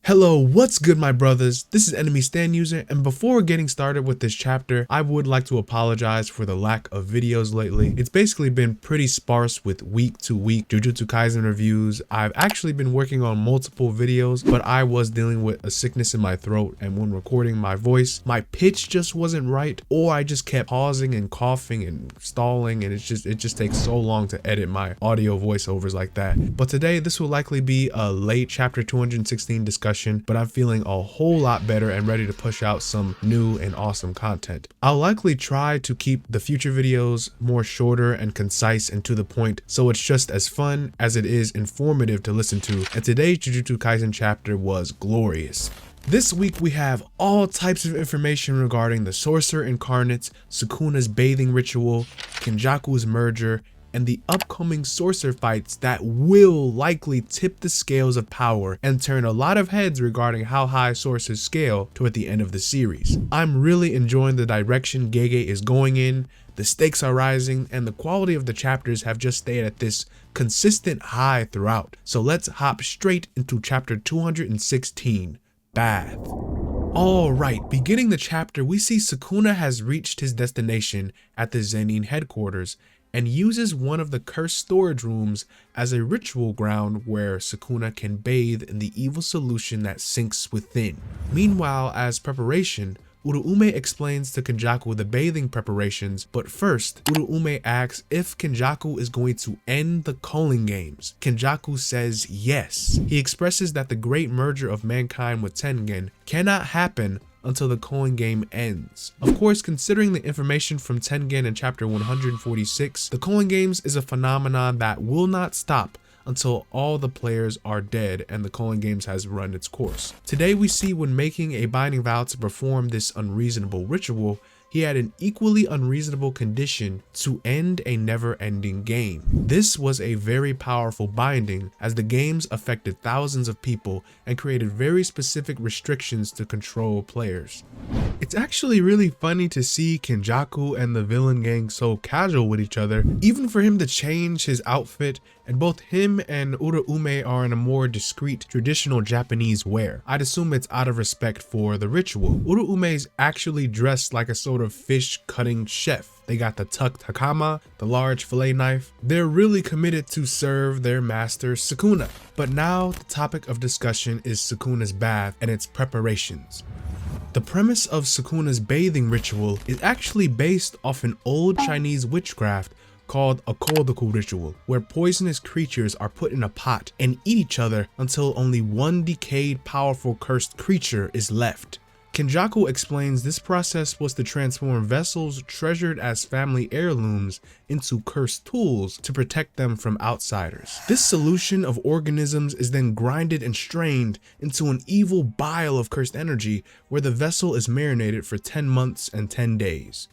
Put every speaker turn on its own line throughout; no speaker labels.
Hello, what's good my brothers? This is Enemy Stand User, and before getting started with this chapter, I would like to apologize for the lack of videos lately. It's basically been pretty sparse with week to week Jujutsu Kaisen reviews. I've actually been working on multiple videos, but I was dealing with a sickness in my throat, and when recording my voice, my pitch just wasn't right, or I just kept pausing and coughing and stalling, and it just takes so long to edit my audio voiceovers like that. But today, this will likely be a late chapter 216 discussion, but I'm feeling a whole lot better and ready to push out some new and awesome content. I'll likely try to keep the future videos more shorter and concise and to the point, so it's just as fun as it is informative to listen to, and today's Jujutsu Kaisen chapter was glorious. This week we have all types of information regarding the Sorcerer Incarnates, Sukuna's bathing ritual, Kenjaku's merger, and the upcoming sorcerer fights that will likely tip the scales of power and turn a lot of heads regarding how high sorcerers scale toward the end of the series. I'm really enjoying the direction Gege is going in, the stakes are rising, and the quality of the chapters have just stayed at this consistent high throughout. So let's hop straight into chapter 216, Bath. Alright, beginning the chapter, we see Sukuna has reached his destination at the Zenin headquarters, and uses one of the cursed storage rooms as a ritual ground where Sukuna can bathe in the evil solution that sinks within. Meanwhile, as preparation, Uraume explains to Kenjaku the bathing preparations, but first, Uraume asks if Kenjaku is going to end the Culling games. Kenjaku says yes. He expresses that the great merger of mankind with Tengen cannot happen until the Culling game ends. Of course, considering the information from Tengen in chapter 146, the Culling games is a phenomenon that will not stop until all the players are dead and the Culling games has run its course. Today we see when making a binding vow to perform this unreasonable ritual, he had an equally unreasonable condition to end a never-ending game. This was a very powerful binding, as the games affected thousands of people and created very specific restrictions to control players. It's actually really funny to see Kenjaku and the villain gang so casual with each other, even for him to change his outfit, and both him and Uraume are in a more discreet traditional Japanese wear. I'd assume it's out of respect for the ritual. Uraume's actually dressed like a sort of fish cutting chef. They got the tucked hakama, the large fillet knife. They're really committed to serve their master Sukuna. But now the topic of discussion is Sukuna's bath and its preparations. The premise of Sukuna's bathing ritual is actually based off an old Chinese witchcraft called a Kodoku ritual, where poisonous creatures are put in a pot and eat each other until only one decayed powerful cursed creature is left. Kenjaku explains this process was to transform vessels treasured as family heirlooms into cursed tools to protect them from outsiders. This solution of organisms is then grinded and strained into an evil bile of cursed energy where the vessel is marinated for 10 months and 10 days.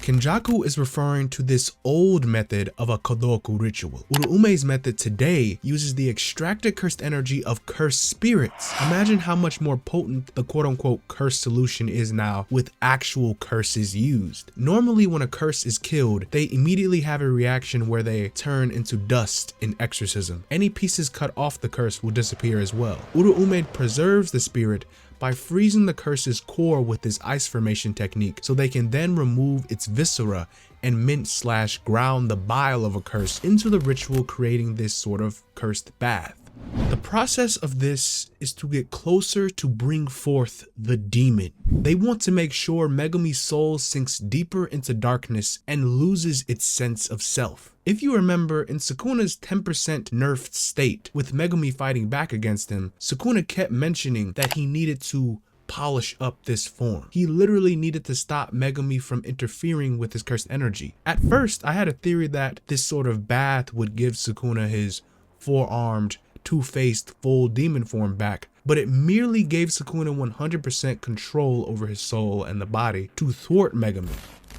Kenjaku is referring to this old method of a Kodoku ritual. Uraume's method today uses the extracted cursed energy of cursed spirits. Imagine how much more potent the quote-unquote cursed solution is now with actual curses used. Normally when a curse is killed, they immediately have a reaction where they turn into dust in exorcism. Any pieces cut off the curse will disappear as well. Uraume preserves the spirit by freezing the curse's core with this ice formation technique, so they can then remove its viscera and mince/ground the bile of a curse into the ritual, creating this sort of cursed bath. The process of this is to get closer to bring forth the demon. They want to make sure Megumi's soul sinks deeper into darkness and loses its sense of self. If you remember, in Sukuna's 10% nerfed state, with Megumi fighting back against him, Sukuna kept mentioning that he needed to polish up this form. He literally needed to stop Megumi from interfering with his cursed energy. At first, I had a theory that this sort of bath would give Sukuna his four-armed, two-faced full demon form back, but it merely gave Sukuna 100% control over his soul and the body to thwart Megumi.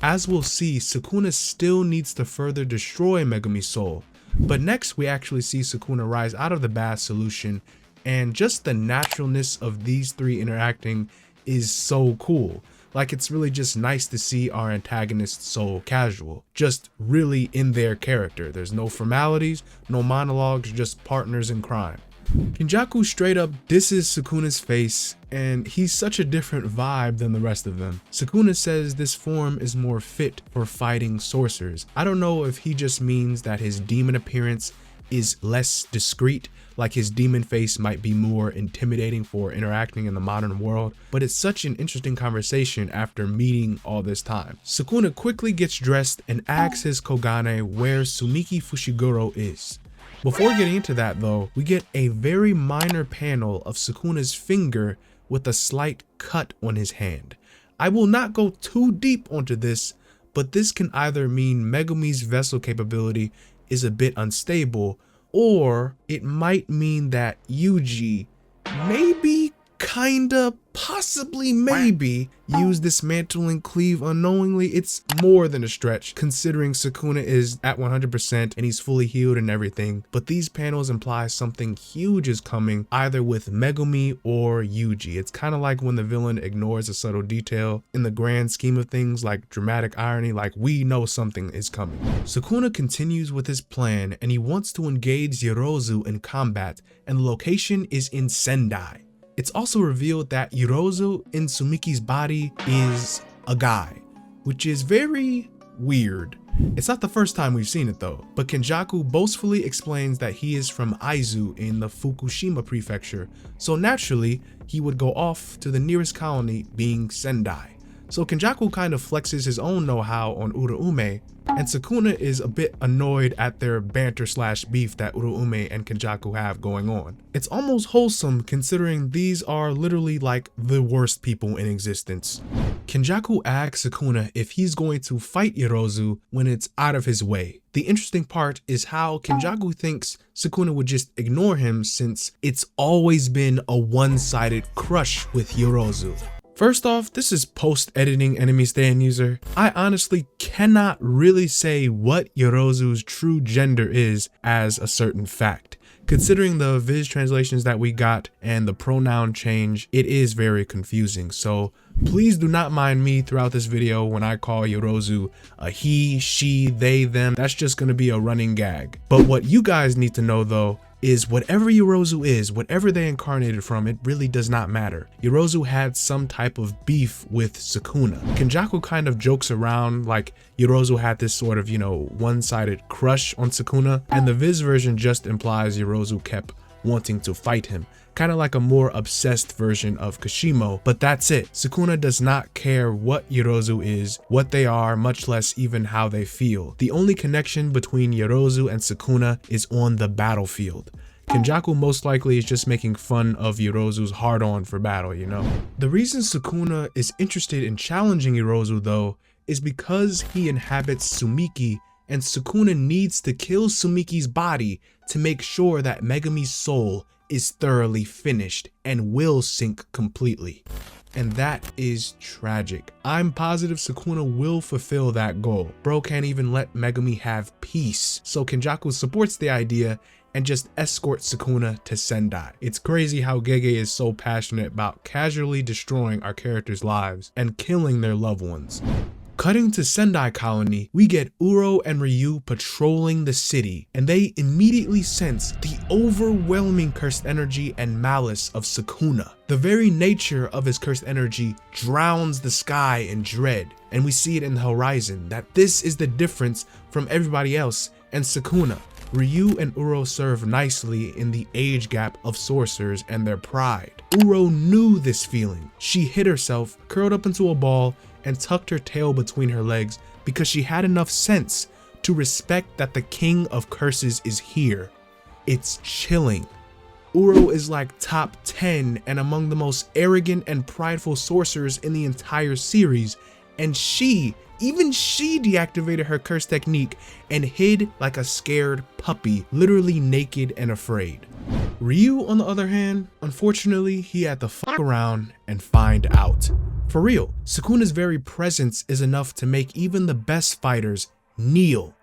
As we'll see, Sukuna still needs to further destroy Megumi's soul, but next we actually see Sukuna rise out of the bath solution, and just the naturalness of these three interacting is so cool. Like, it's really just nice to see our antagonists so casual, just really in their character. There's no formalities, no monologues, just partners in crime. Kenjaku straight up disses Sukuna's face, and he's such a different vibe than the rest of them. Sukuna says this form is more fit for fighting sorcerers. I don't know if he just means that his demon appearance is less discreet, like his demon face might be more intimidating for interacting in the modern world, but it's such an interesting conversation after meeting all this time. Sukuna quickly gets dressed and asks his Kogane where Sumiki Fushiguro is. Before getting into that though, we get a very minor panel of Sukuna's finger with a slight cut on his hand. I will not go too deep onto this, but this can either mean Megumi's vessel capability is a bit unstable, or it might mean that Yuji maybe, kinda, possibly, maybe use this mantling cleave unknowingly. It's more than a stretch considering Sukuna is at 100% and he's fully healed and everything, but these panels imply something huge is coming either with Megumi or Yuji. It's kind of like when the villain ignores a subtle detail in the grand scheme of things, like dramatic irony, like we know something is coming. Sukuna continues with his plan and he wants to engage Yorozu in combat, and the location is in Sendai. It's also revealed that Yorozu in Sumiki's body is a guy, which is very weird. It's not the first time we've seen it though, but Kenjaku boastfully explains that he is from Aizu in the Fukushima prefecture, so naturally he would go off to the nearest colony, being Sendai. So Kenjaku kind of flexes his own know-how on Uraume, and Sukuna is a bit annoyed at their banter slash beef that Uraume and Kenjaku have going on. It's almost wholesome considering these are literally like the worst people in existence. Kenjaku asks Sukuna if he's going to fight Yorozu when it's out of his way. The interesting part is how Kenjaku thinks Sukuna would just ignore him since it's always been a one-sided crush with Yorozu. First off, this is post-editing enemy stand user. I honestly cannot really say what Yorozu's true gender is as a certain fact. Considering the Viz translations that we got and the pronoun change, it is very confusing. So please do not mind me throughout this video when I call Yorozu a he, she, they, them. That's just gonna be a running gag. But what you guys need to know though is whatever Yorozu is, whatever they incarnated from, it really does not matter. Yorozu had some type of beef with Sukuna. Kenjaku kind of jokes around like Yorozu had this sort of, one-sided crush on Sukuna, and the Viz version just implies Yorozu kept wanting to fight him. Kind of like a more obsessed version of Kashimo, but that's it. Sukuna does not care what Yorozu is, what they are, much less even how they feel. The only connection between Yorozu and Sukuna is on the battlefield. Kenjaku most likely is just making fun of Yorozu's hard-on for battle, The reason Sukuna is interested in challenging Yorozu though is because he inhabits Sumiki, and Sukuna needs to kill Sumiki's body to make sure that Megumi's soul is thoroughly finished and will sink completely. And that is tragic. I'm positive Sukuna will fulfill that goal. Bro can't even let Megumi have peace. So Kenjaku supports the idea and just escorts Sukuna to Sendai. It's crazy how Gege is so passionate about casually destroying our characters' lives and killing their loved ones. Cutting to Sendai Colony, we get Uro and Ryu patrolling the city, and they immediately sense the overwhelming cursed energy and malice of Sukuna. The very nature of his cursed energy drowns the sky in dread, and we see it in the horizon that this is the difference from everybody else and Sukuna. Ryu and Uro serve nicely in the age gap of sorcerers and their pride. Uro knew this feeling. She hid herself, curled up into a ball, and tucked her tail between her legs because she had enough sense to respect that the king of curses is here. It's chilling. Uro is like top 10 and among the most arrogant and prideful sorcerers in the entire series, and even she deactivated her curse technique and hid like a scared puppy, literally naked and afraid. Ryu, on the other hand, unfortunately, he had to fuck around and find out. For real, Sukuna's very presence is enough to make even the best fighters kneel,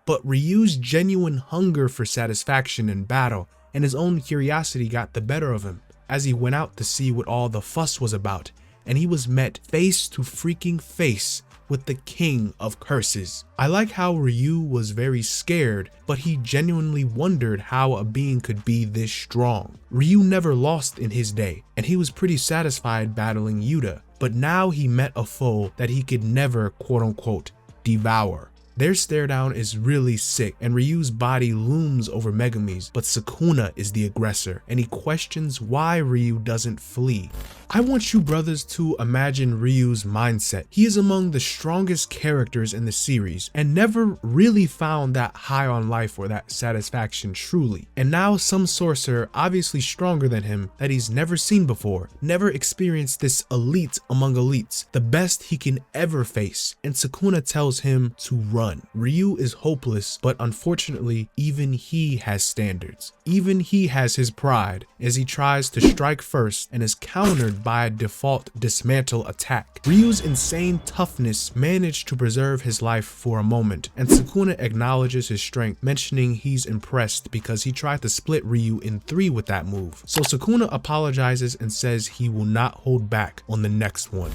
but Ryu's genuine hunger for satisfaction in battle and his own curiosity got the better of him as he went out to see what all the fuss was about, and he was met face to freaking face with the king of curses. I like how Ryu was very scared, but he genuinely wondered how a being could be this strong. Ryu never lost in his day, and he was pretty satisfied battling Yuta, but now he met a foe that he could never quote-unquote devour. Their stare down is really sick, and Ryu's body looms over Megumi's, but Sukuna is the aggressor, and he questions why Ryu doesn't flee. I want you brothers to imagine Ryu's mindset. He is among the strongest characters in the series, and never really found that high on life or that satisfaction truly. And now some sorcerer, obviously stronger than him, that he's never seen before, never experienced this elite among elites, the best he can ever face, and Sukuna tells him to run. Ryu is hopeless, but unfortunately, even he has standards. Even he has his pride, as he tries to strike first and is countered by a default dismantle attack. Ryu's insane toughness managed to preserve his life for a moment, and Sukuna acknowledges his strength, mentioning he's impressed because he tried to split Ryu in 3 with that move. So Sukuna apologizes and says he will not hold back on the next one.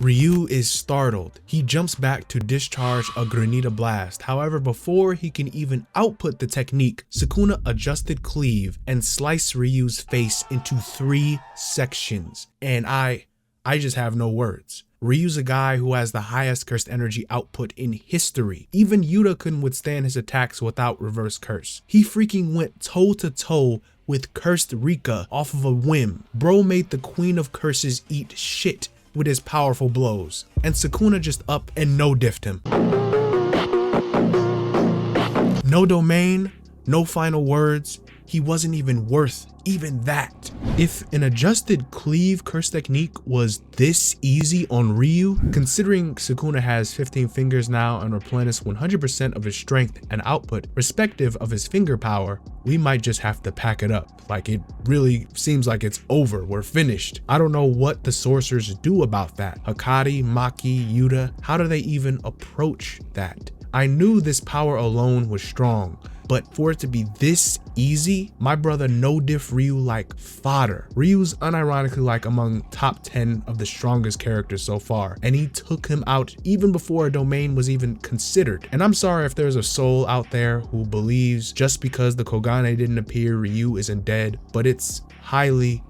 Ryu is startled. He jumps back to discharge a Grenada blast. However, before he can even output the technique, Sukuna adjusted cleave and sliced Ryu's face into 3 sections. And I just have no words. Ryu's a guy who has the highest cursed energy output in history. Even Yuta couldn't withstand his attacks without reverse curse. He freaking went toe to toe with cursed Rika off of a whim. Bro made the queen of curses eat shit with his powerful blows, and Sukuna just up and no diffed him. No domain, no final words. He wasn't even worth even that. If an adjusted cleave curse technique was this easy on Ryu, considering Sukuna has 15 fingers now and replenish 100% of his strength and output respective of his finger power, we might just have to pack it up. Like, it really seems like it's over, we're finished. I don't know what the sorcerers do about that. Hakari, Maki, Yuta, how do they even approach that? I knew this power alone was strong, but for it to be this easy, my brother no-diff Ryu like fodder. Ryu's unironically like among top 10 of the strongest characters so far, and he took him out even before a domain was even considered. And I'm sorry if there's a soul out there who believes just because the Kogane didn't appear, Ryu isn't dead, but it's highly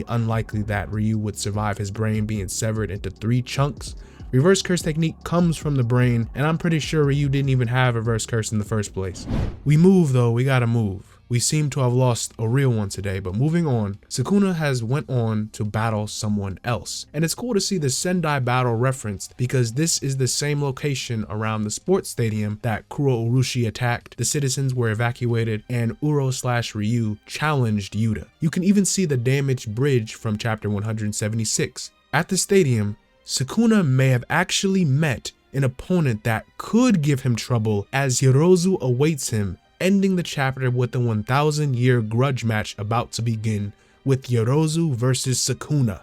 unlikely that Ryu would survive his brain being severed into 3 chunks. Reverse curse technique comes from the brain, and I'm pretty sure Ryu didn't even have reverse curse in the first place. We move though, we gotta move. We seem to have lost a real one today, but moving on, Sukuna has went on to battle someone else. And it's cool to see the Sendai battle referenced because this is the same location around the sports stadium that Kuro Urushi attacked, the citizens were evacuated, and Uro/Ryu challenged Yuta. You can even see the damaged bridge from chapter 176. At the stadium, Sukuna may have actually met an opponent that could give him trouble, as Yorozu awaits him, ending the chapter with the 1,000-year grudge match about to begin with Yorozu versus Sukuna.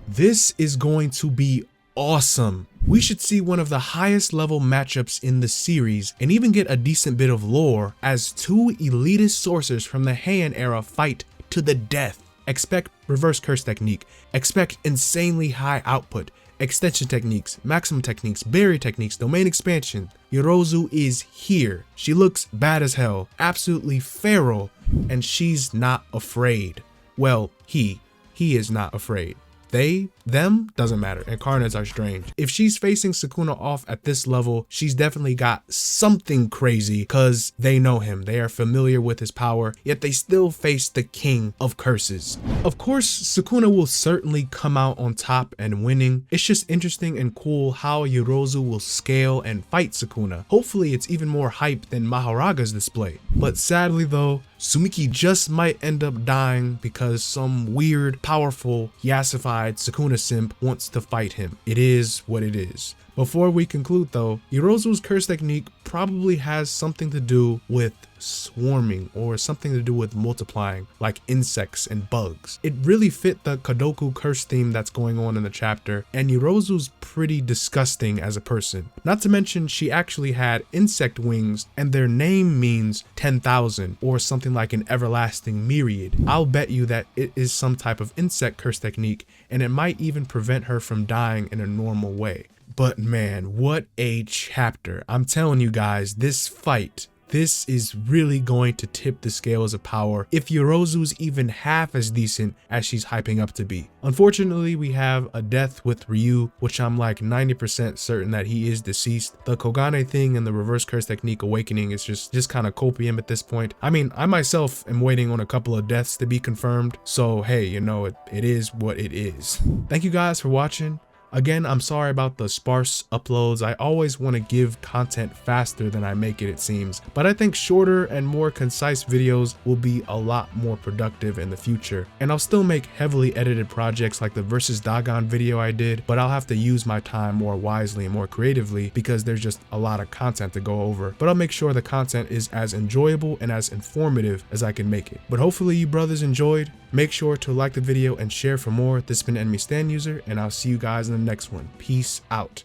This is going to be awesome. We should see one of the highest level matchups in the series and even get a decent bit of lore as 2 elitist sorcerers from the Heian era fight to the death. Expect reverse curse technique, expect insanely high output, extension techniques, maximum techniques, berry techniques, domain expansion. Yorozu is here. She looks bad as hell, absolutely feral, and she's not afraid. Well, he is not afraid. They, them, doesn't matter. Incarnates are strange. If she's facing Sukuna off at this level, she's definitely got something crazy because they know him. They are familiar with his power, yet they still face the king of curses. Of course, Sukuna will certainly come out on top and winning. It's just interesting and cool how Yorozu will scale and fight Sukuna. Hopefully, it's even more hype than Maharaga's display. But sadly though, Sumiki just might end up dying because some weird, powerful, yassified Sukuna simp wants to fight him. It is what it is. Before we conclude though, Yorozu's curse technique probably has something to do with swarming or something to do with multiplying, like insects and bugs. It really fit the Kadoku curse theme that's going on in the chapter, and Yorozu's pretty disgusting as a person. Not to mention she actually had insect wings and their name means 10,000 or something like an everlasting myriad. I'll bet you that it is some type of insect curse technique, and it might even prevent her from dying in a normal way. But man, what a chapter. I'm telling you guys, this fight, this is really going to tip the scales of power if Yorozu's even half as decent as she's hyping up to be. Unfortunately, we have a death with Ryu, which I'm like 90% certain that he is deceased. The Kogane thing and the reverse curse technique awakening is just kind of copium at this point. I mean, I myself am waiting on a couple of deaths to be confirmed. So hey, you know, it is what it is. Thank you guys for watching. Again, I'm sorry about the sparse uploads. I always want to give content faster than I make it, it seems. But I think shorter and more concise videos will be a lot more productive in the future. And I'll still make heavily edited projects like the versus Dagon video I did, but I'll have to use my time more wisely and more creatively because there's just a lot of content to go over. But I'll make sure the content is as enjoyable and as informative as I can make it. But hopefully you brothers enjoyed. Make sure to like the video and share for more. This has been Enemy Stand User, and I'll see you guys in the next one. Peace out.